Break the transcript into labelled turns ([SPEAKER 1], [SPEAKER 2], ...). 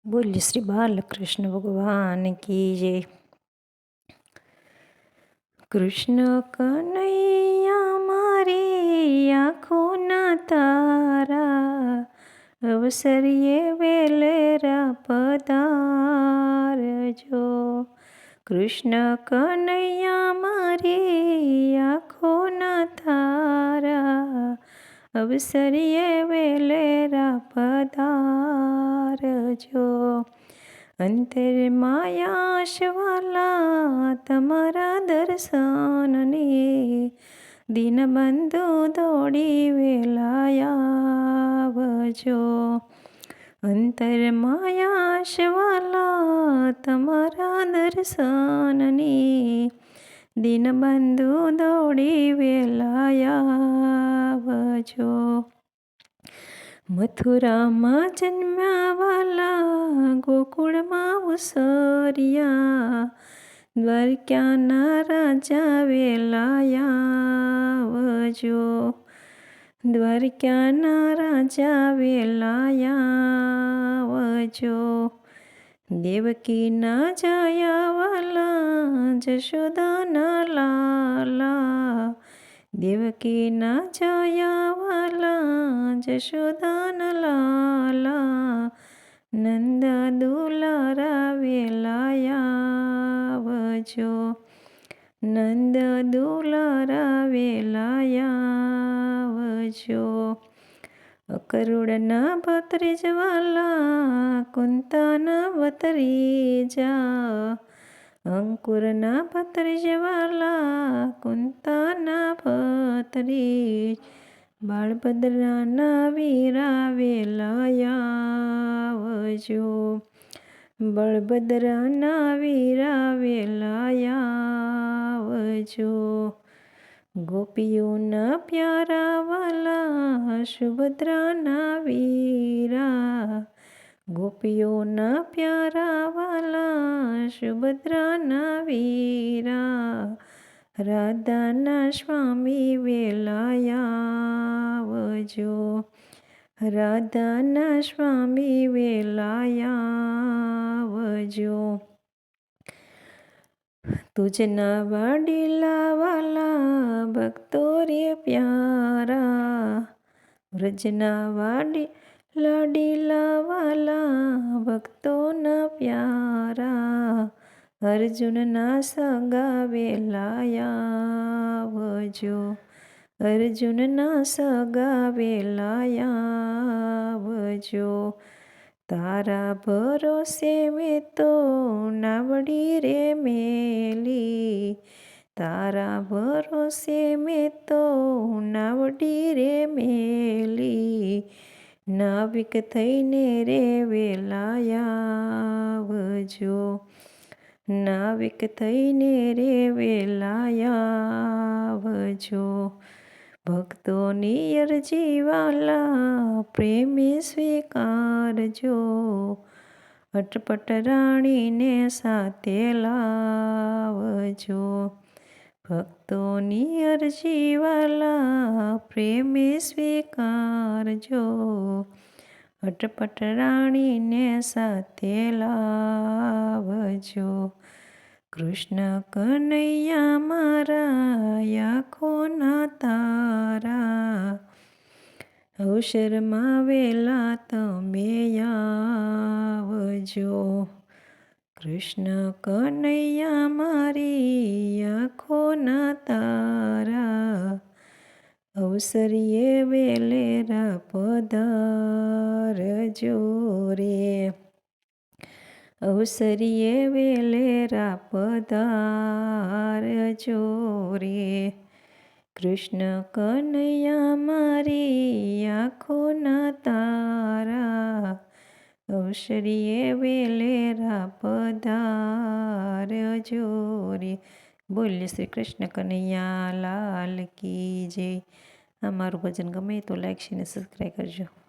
[SPEAKER 1] बोलिए श्री बालकृष्ण भगवान की जय। कृष्ण कन्हैया मारी आँखों तारा, अवसरिये वेलेरा पधारजो। कृष्ण कन्हैया मारी आँखों तारा, अवसरिये वेलेरा पधारजो। अंतर मायाशवाला तमारा दर्शनने, दीनबंधु दौड़ी वेलायावजो। अंतर मायाशवाला तमारा दर्शनने, दीनबंधु दौड़ी वेलायावजो। मथुराમાં જન્મ્યા વાલા, ગોકુળમાં ઉસર્યા, દ્વારકાના રાજા વેલાયાવજો. દ્વારકાના રાજા વેલાયાવજો. દેવકીના જયા વાલા, જશોદાના લાલા, દેવકીના જયા વાલા, જશોદાના લાલા, નંદ દુલારા વેલાયાવજો. નંદ દુલારા વેલાયાવજો. અકરુડના ભત્રીજવાલા, કુંતાના ભત્રીજા, અંકુરના ભત્રીજવાલા, કુંતાના ભત્રીજ, બાળભદ્રના વીરા વેલાયાવજો. બળભદ્રના વીરા વેલાયાવજો. ગોપીઓના પ્યારા વાલા, સુભદ્રાના વીરા, ગોપીઓના પ્યારા વાલા, સુભદ્રાના વીરા, રાધાના સ્વામી વેલાયાવજો. રાધાના સ્વામી વેલાયાવજો. તુજના વાડીલા વાલા, ભક્તો રે પ્યારા, વ્રજના વાડી લાડીલા વાલા, ભક્તોના પ્યારા, અર્જુનના સગા વેલાયાવજો. અર્જુનના સગા વેલાયાવજો. તારા ભરોસે મેં તો નાવડી રે મેલી, તારા ભરોસે મેં તો નાવડી રે મેલી, નાવિક થઈને રે વેલાયાવજો. નાવિક થઈને રે વેલાયાવજો. ભક્તોની અરજી વાલા, પ્રેમે સ્વીકારજો. અટપટ રાણીને સાથે લાવજો. ભક્તોની અરજી વાલા, પ્રેમે સ્વીકારજો. અટપટ રાણીને સાથે લાવજો. કૃષ્ણ કનૈયા મારા, આંખોના તારા, અવસરમાં વેલા તમે આવજો. કૃષ્ણ કનૈયા મારી, આંખોના તારા, અવસરીએ વેલેરા પધારજો રે. અવસરીએ વેલેરા પધારજો રે. કૃષ્ણ કનૈયા મારી, આંખોના તારા, અવસરીએ વેલેરા પધારજો રે. બોલીએ શ્રી કૃષ્ણ કનૈયા લાલ કી જય. અમારું ભજન ગમે તો લાઈક શેર અને સબસ્ક્રાઈબ કરજો.